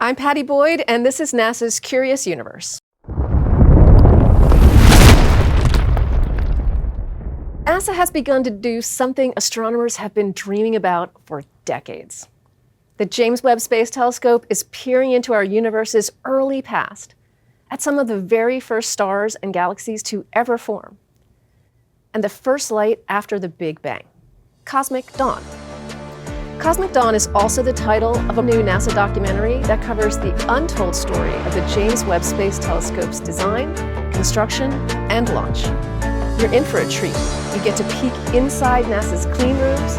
I'm Patty Boyd, and this is NASA's Curious Universe. NASA has begun to do something astronomers have been dreaming about for decades. The James Webb Space Telescope is peering into our universe's early past, at some of the very first stars and galaxies to ever form, and the first light after the Big Bang, Cosmic Dawn. Cosmic Dawn is also the title of a new NASA documentary that covers the untold story of the James Webb Space Telescope's design, construction, and launch. You're in for a treat. You get to peek inside NASA's clean rooms,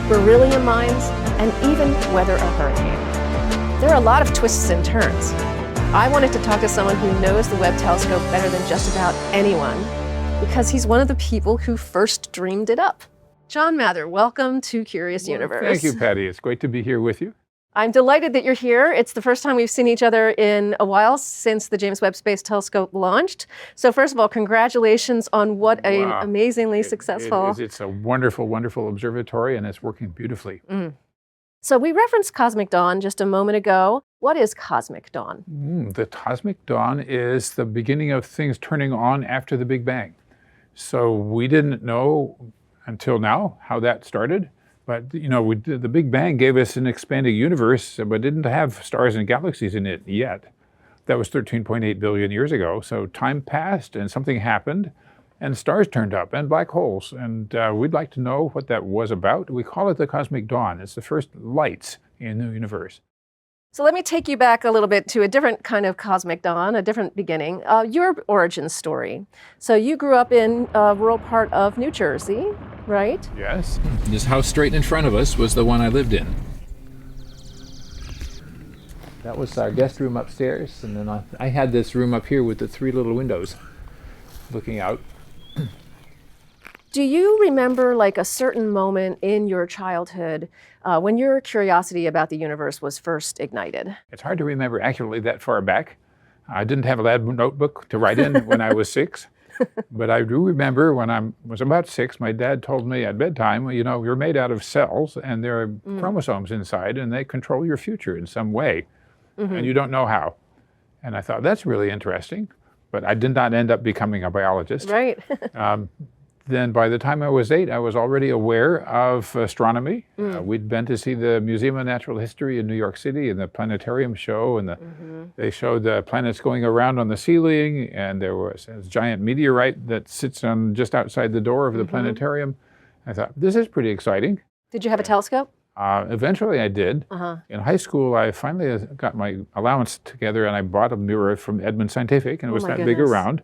beryllium mines, and even weather a hurricane. There are a lot of twists and turns. I wanted to talk to someone who knows the Webb telescope better than just about anyone, because he's one of the people who first dreamed it up. John Mather, welcome to Curious Universe. Thank you, Patty. It's great to be here with you. I'm delighted that you're here. It's the first time we've seen each other in a while since the James Webb Space Telescope launched. So first of all, congratulations on what an amazingly successful... It's a wonderful, wonderful observatory, and it's working beautifully. So we referenced Cosmic Dawn just a moment ago. What is Cosmic Dawn? The Cosmic Dawn is the beginning of things turning on after the Big Bang. So we didn't know until now how that started. But, you know, the Big Bang gave us an expanding universe, but didn't have stars and galaxies in it yet. That was 13.8 billion years ago. So time passed and something happened, and stars turned up and black holes. And we'd like to know what that was about. We call it the Cosmic Dawn. It's the first lights in the universe. So let me take you back a little bit to a different kind of cosmic dawn, a different beginning, your origin story. So you grew up in a rural part of New Jersey, right? Yes. This house straight in front of us was the one I lived in. That was our guest room upstairs, and then I had this room up here with the three little windows looking out. Do you remember like a certain moment in your childhood when your curiosity about the universe was first ignited? It's hard to remember accurately that far back. I didn't have a lab notebook to write in when I was 6. But I do remember when I was about 6, my dad told me at bedtime, you know, you're made out of cells and there are chromosomes inside and they control your future in some way. And you don't know how. And I thought, that's really interesting. But I did not end up becoming a biologist. Right. Then by the time I was 8, I was already aware of astronomy. We'd been to see the Museum of Natural History in New York City and the planetarium show, and they showed the planets going around on the ceiling, and there was a giant meteorite that sits on just outside the door of the planetarium. I thought, this is pretty exciting. Did you have a telescope? Eventually I did. In high school, I finally got my allowance together, and I bought a mirror from Edmund Scientific, and it was that big around.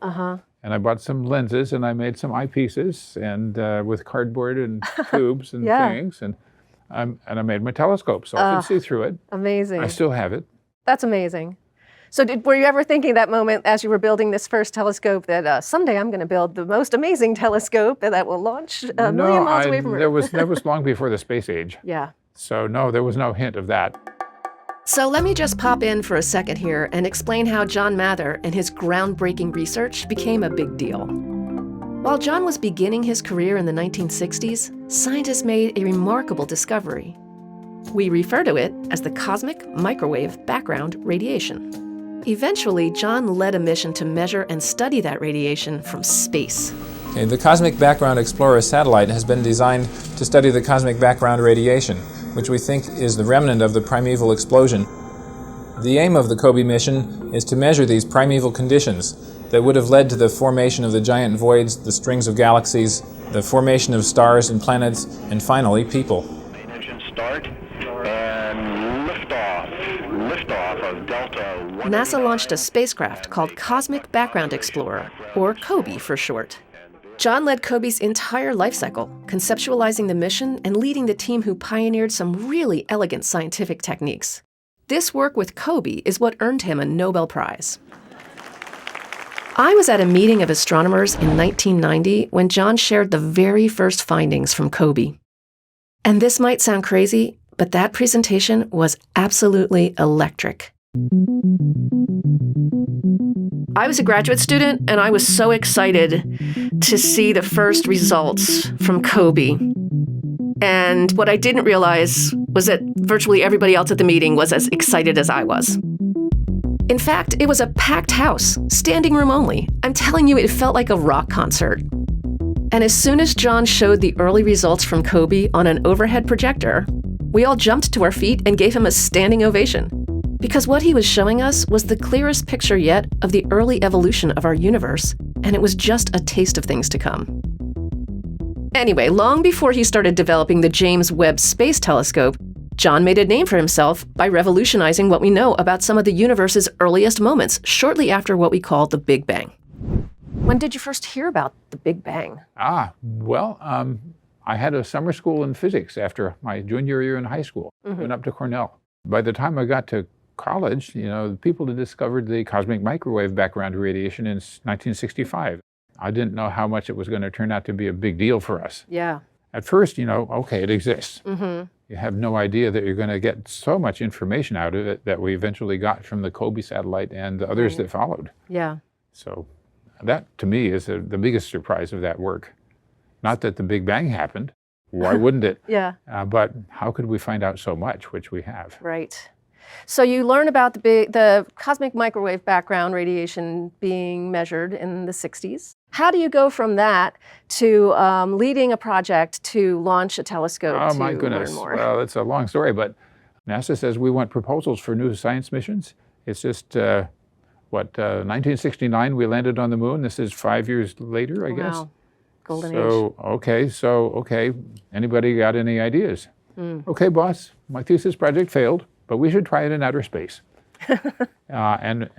And I bought some lenses, and I made some eyepieces, and with cardboard and tubes and things, and I made my telescope, so I could see through it. Amazing. I still have it. That's amazing. So were you ever thinking that moment as you were building this first telescope that someday I'm going to build the most amazing telescope that will launch a million miles away from Earth? That was long before the space age. Yeah. So no, there was no hint of that. So let me just pop in for a second here and explain how John Mather and his groundbreaking research became a big deal. While John was beginning his career in the 1960s, scientists made a remarkable discovery. We refer to it as the cosmic microwave background radiation. Eventually, John led a mission to measure and study that radiation from space. The Cosmic Background Explorer satellite has been designed to study the cosmic background radiation, which we think is the remnant of the primeval explosion. The aim of the COBE mission is to measure these primeval conditions that would have led to the formation of the giant voids, the strings of galaxies, the formation of stars and planets, and finally, people. Main engine start, and liftoff of Delta 1. NASA launched a spacecraft called Cosmic Background Explorer, or COBE for short. John led COBE's entire life cycle, conceptualizing the mission and leading the team who pioneered some really elegant scientific techniques. This work with COBE is what earned him a Nobel Prize. I was at a meeting of astronomers in 1990 when John shared the very first findings from COBE. And this might sound crazy, but that presentation was absolutely electric. I was a graduate student, and I was so excited to see the first results from COBE. And what I didn't realize was that virtually everybody else at the meeting was as excited as I was. In fact, it was a packed house, standing room only. I'm telling you, it felt like a rock concert. And as soon as John showed the early results from COBE on an overhead projector, we all jumped to our feet and gave him a standing ovation. Because what he was showing us was the clearest picture yet of the early evolution of our universe, and it was just a taste of things to come. Anyway, long before he started developing the James Webb Space Telescope, John made a name for himself by revolutionizing what we know about some of the universe's earliest moments shortly after what we call the Big Bang. When did you first hear about the Big Bang? I had a summer school in physics after my junior year in high school. Went up to Cornell. By the time I got to college, people had discovered the cosmic microwave background radiation in 1965. I didn't know how much it was going to turn out to be a big deal for us. Yeah. At first, okay, it exists. You have no idea that you're going to get so much information out of it that we eventually got from the COBE satellite and the others that followed. Yeah. So that, to me, is the biggest surprise of that work. Not that the Big Bang happened. Why wouldn't it? Yeah. But how could we find out so much, which we have? Right. So you learn about the cosmic microwave background radiation being measured in the 60s. How do you go from that to leading a project to launch a telescope Oh, my goodness. learn more? Well, it's a long story, but NASA says we want proposals for new science missions. It's just, 1969 we landed on the moon. This is 5 years later, I guess. Wow. Golden age. Okay. Anybody got any ideas? Okay, boss, my thesis project failed, but we should try it in outer space. And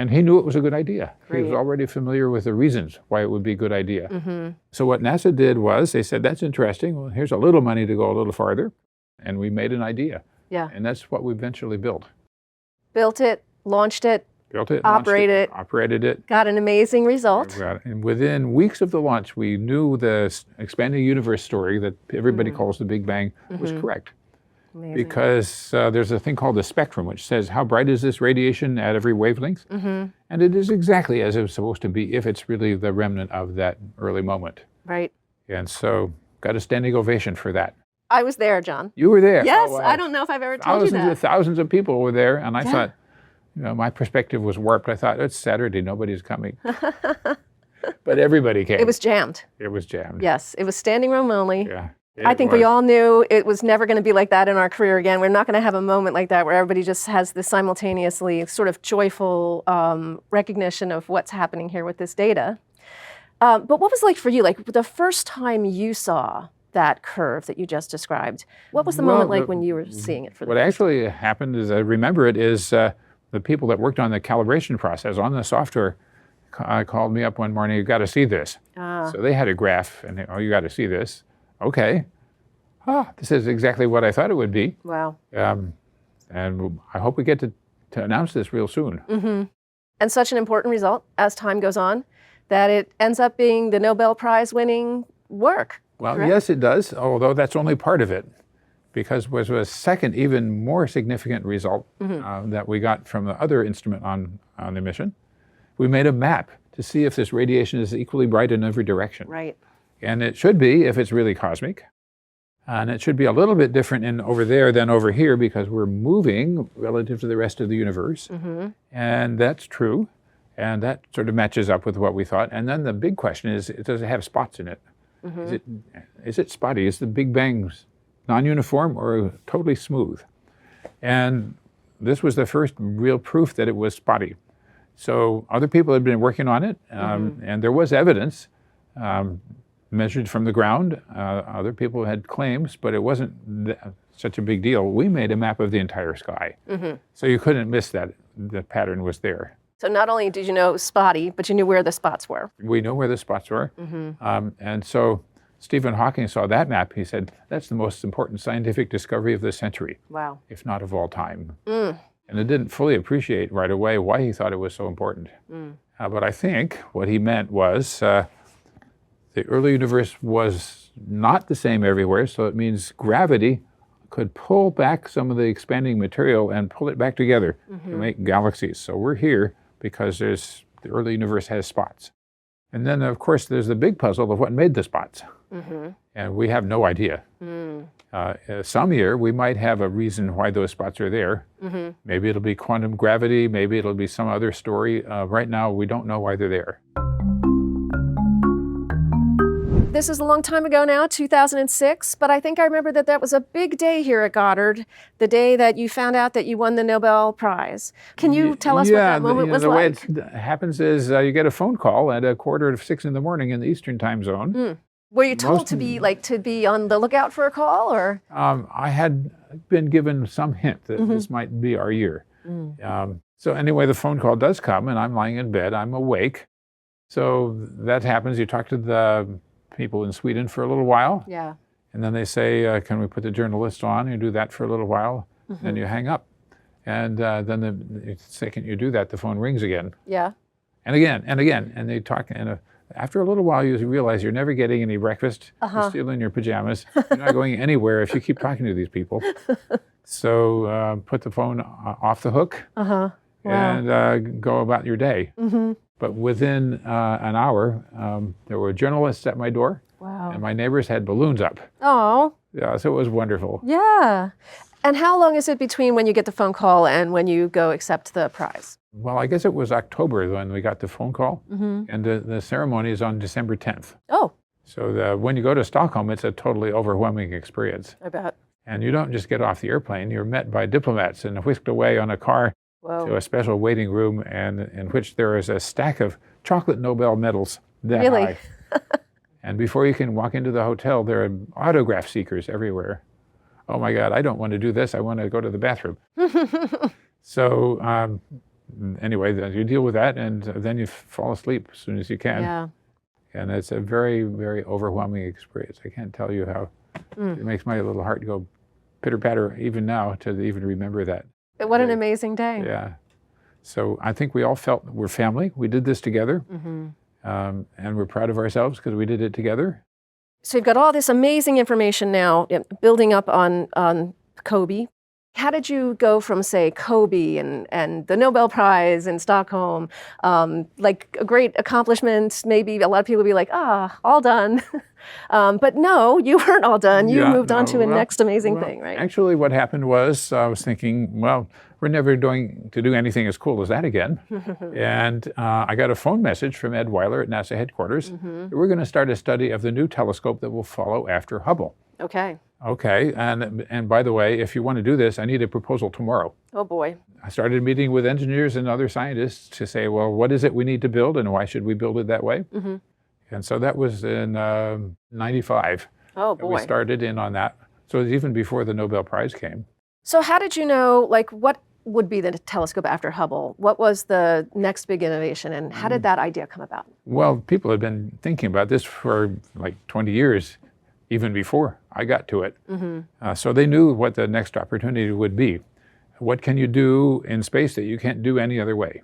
he knew it was a good idea. Great. He was already familiar with the reasons why it would be a good idea. So what NASA did was they said, that's interesting. Well, here's a little money to go a little farther. And we made an idea. Yeah. And that's what we eventually built. Built it, launched it, operated it. Got an amazing result. And within weeks of the launch, we knew the expanding universe story that everybody calls the Big Bang was correct. Amazing. Because there's a thing called the spectrum, which says how bright is this radiation at every wavelength? And it is exactly as it's supposed to be if it's really the remnant of that early moment. Right. And so got a standing ovation for that. I was there, John. You were there? Yes, Oh, wow. I don't know if I've ever told you that. And thousands of people were there, and I thought, my perspective was warped. I thought, it's Saturday, nobody's coming. But everybody came. It was jammed. It was jammed. Yes, it was standing room only. Yeah. I think we all knew it was never going to be like that in our career again. We're not going to have a moment like that where everybody just has this simultaneously sort of joyful recognition of what's happening here with this data. But what was it like for you? Like the first time you saw that curve that you just described, what was the moment like when you were seeing it for the What first time? actually happened, as I remember it, is the people that worked on the calibration process on the software called me up one morning, you got to see this. So they had a graph, and you got to see this. Okay. This is exactly what I thought it would be. Wow. And I hope we get to announce this real soon. And such an important result as time goes on that it ends up being the Nobel Prize winning work. Well, correct? yes, it does, although that's only part of it, because it was a second, even more significant result that we got from the other instrument on the mission. We made a map to see if this radiation is equally bright in every direction. Right. And it should be if it's really cosmic. And it should be a little bit different over there than over here because we're moving relative to the rest of the universe. And that's true. And that sort of matches up with what we thought. And then the big question is, does it have spots in it? Is it spotty? Is the Big Bang non-uniform or totally smooth? And this was the first real proof that it was spotty. So other people had been working on it, and there was evidence measured from the ground. Other people had claims, but it wasn't such a big deal. We made a map of the entire sky. So you couldn't miss that. The pattern was there. So not only did you know it was spotty, but you knew where the spots were. We know where the spots were. And so Stephen Hawking saw that map. He said, that's the most important scientific discovery of the century, Wow. if not of all time. And I didn't fully appreciate right away why he thought it was so important. But I think what he meant was the early universe was not the same everywhere, so it means gravity could pull back some of the expanding material and pull it back together to make galaxies. So we're here because the early universe has spots. And then, of course, there's the big puzzle of what made the spots. And we have no idea. Some year, we might have a reason why those spots are there. Maybe it'll be quantum gravity, maybe it'll be some other story. Right now, we don't know why they're there. This is a long time ago now, 2006, but I think I remember that was a big day here at Goddard, the day that you found out that you won the Nobel Prize. Can you tell us what that moment was the like? way it happens is you get a phone call at 5:45 in the morning in the Eastern time zone. Were you told to be on the lookout for a call, or? I had been given some hint that this might be our year. So anyway, the phone call does come, and I'm lying in bed. I'm awake. So that happens. You talk to the people in Sweden for a little while. Yeah. And then they say, can we put the journalist on? You do that for a little while, then you hang up. And then the second you do that, the phone rings again. Yeah. And again, and again. And they talk, and after a little while, you realize you're never getting any breakfast. You're still in your pajamas. You're not going anywhere if you keep talking to these people. So put the phone off the hook and go about your day. But within an hour, there were journalists at my door. Wow. And my neighbors had balloons up. Oh. Yeah, so it was wonderful. Yeah. And how long is it between when you get the phone call and when you go accept the prize? Well, I guess it was October when we got the phone call. And the ceremony is on December 10th. Oh. So when you go to Stockholm, it's a totally overwhelming experience. I bet. And you don't just get off the airplane. You're met by diplomats and whisked away on a car to a special waiting room, and in which there is a stack of chocolate Nobel medals that high. And before you can walk into the hotel, there are autograph seekers everywhere. Oh my God, I don't want to do this. I want to go to the bathroom. So anyway, you deal with that, and then you fall asleep as soon as you can. Yeah. And it's a very, very overwhelming experience. I can't tell you how it makes my little heart go pitter-patter even now to even remember that. What an amazing day. Yeah. So I think we all felt we're family. We did this together. And we're proud of ourselves because we did it together. So you've got all this amazing information now building up on COBE. How did you go from, say, COBE and the Nobel Prize in Stockholm, like a great accomplishment? Maybe a lot of people would be like, all done. But no, you weren't all done. You moved on to a next amazing thing, right? Actually, what happened was I was thinking, well, we're never going to do anything as cool as that again. And I got a phone message from Ed Weiler at NASA headquarters. We're going to start a study of the new telescope that will follow after Hubble. Okay. Okay, and by the way, if you want to do this, I need a proposal tomorrow. Oh boy. I started meeting with engineers and other scientists to say, well, what is it we need to build and why should we build it that way? And so that was in 95. Oh boy. We started in on that. So it was even before the Nobel Prize came. So how did you know, like, what would be the telescope after Hubble? What was the next big innovation, and how did that idea come about? Well, people had been thinking about this for like 20 years, even before I got to it. So they knew what the next opportunity would be. What can you do in space that you can't do any other way?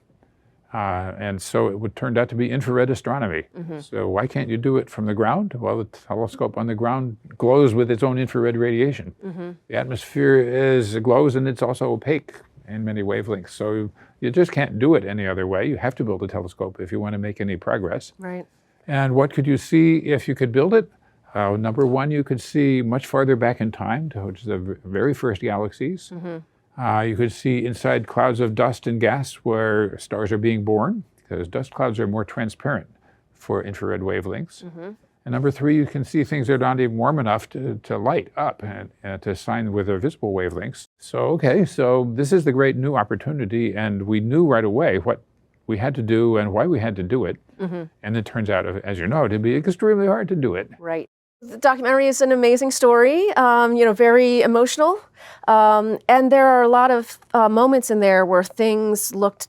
And so it turned out to be infrared astronomy. So why can't you do it from the ground? Well, the telescope on the ground glows with its own infrared radiation. The atmosphere glows, and it's also opaque in many wavelengths. So you just can't do it any other way. You have to build a telescope if you want to make any progress. Right. And what could you see if you could build it? Number one, you could see much farther back in time, to the very first galaxies. You could see inside clouds of dust and gas where stars are being born, because dust clouds are more transparent for infrared wavelengths. And number three, you can see things that are not even warm enough to light up and to shine with their visible wavelengths. So this is the great new opportunity, and we knew right away what we had to do and why we had to do it. And it turns out, as you know, to be extremely hard to do it. Right. The documentary is an amazing story, very emotional. And there are a lot of moments in there where things looked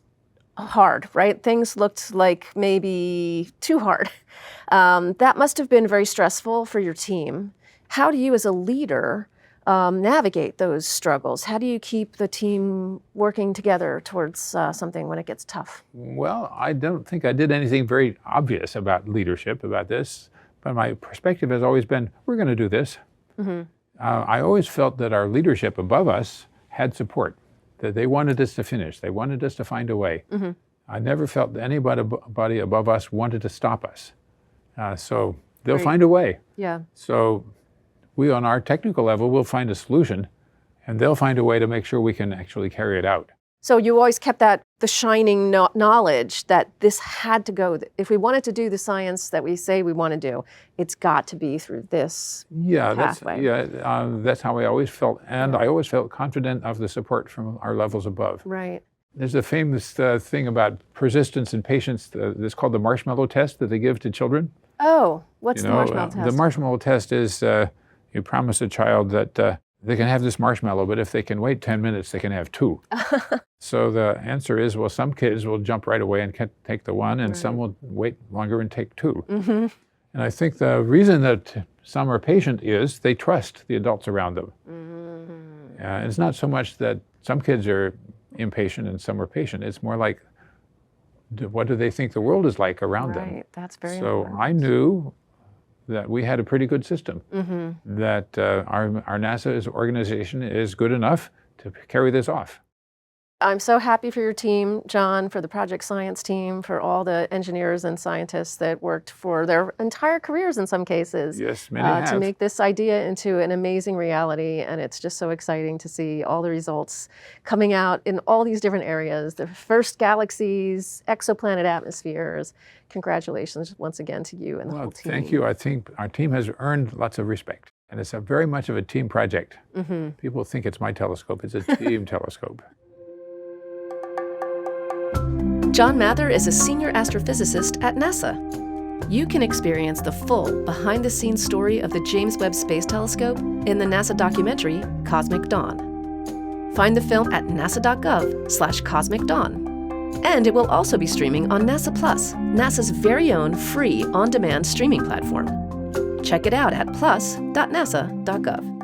hard, right? Things looked like maybe too hard. That must have been very stressful for your team. How do you, as a leader, navigate those struggles? How do you keep the team working together towards something when it gets tough? Well, I don't think I did anything very obvious about leadership about this. But my perspective has always been, we're going to do this. I always felt that our leadership above us had support, that they wanted us to finish. They wanted us to find a way. I never felt that anybody above us wanted to stop us. So They'll Great. find a way. Yeah. So we, on our technical level, will find a solution, and they'll find a way to make sure we can actually carry it out. So you always kept the shining knowledge that this had to go. If we wanted to do the science that we say we want to do, it's got to be through this pathway. That's how I always felt, and I always felt confident of the support from our levels above. Right. There's a famous thing about persistence and patience. It's called the marshmallow test that they give to children. Oh, what's the marshmallow test? The marshmallow test is you promise a child that they can have this marshmallow, but if they can wait 10 minutes, they can have 2. So the answer is, well, some kids will jump right away and take the 1, and some will wait longer and take 2. Mm-hmm. And I think the reason that some are patient is they trust the adults around them. Mm-hmm. It's not so much that some kids are impatient and some are patient. It's more like, what do they think the world is like around them? Right, that's very So important. I knew that we had a pretty good system, that our NASA organization is good enough to carry this off. I'm so happy for your team, John, for the project science team, for all the engineers and scientists that worked for their entire careers in some cases. Yes, many have. To make this idea into an amazing reality. And it's just so exciting to see all the results coming out in all these different areas, the first galaxies, exoplanet atmospheres. Congratulations once again to you and the whole team. Thank you. I think our team has earned lots of respect. And it's very much of a team project. People think it's my telescope. It's a team telescope. John Mather is a senior astrophysicist at NASA. You can experience the full behind-the-scenes story of the James Webb Space Telescope in the NASA documentary Cosmic Dawn. Find the film at nasa.gov/Cosmic Dawn. And it will also be streaming on NASA Plus, NASA's very own free on-demand streaming platform. Check it out at plus.nasa.gov.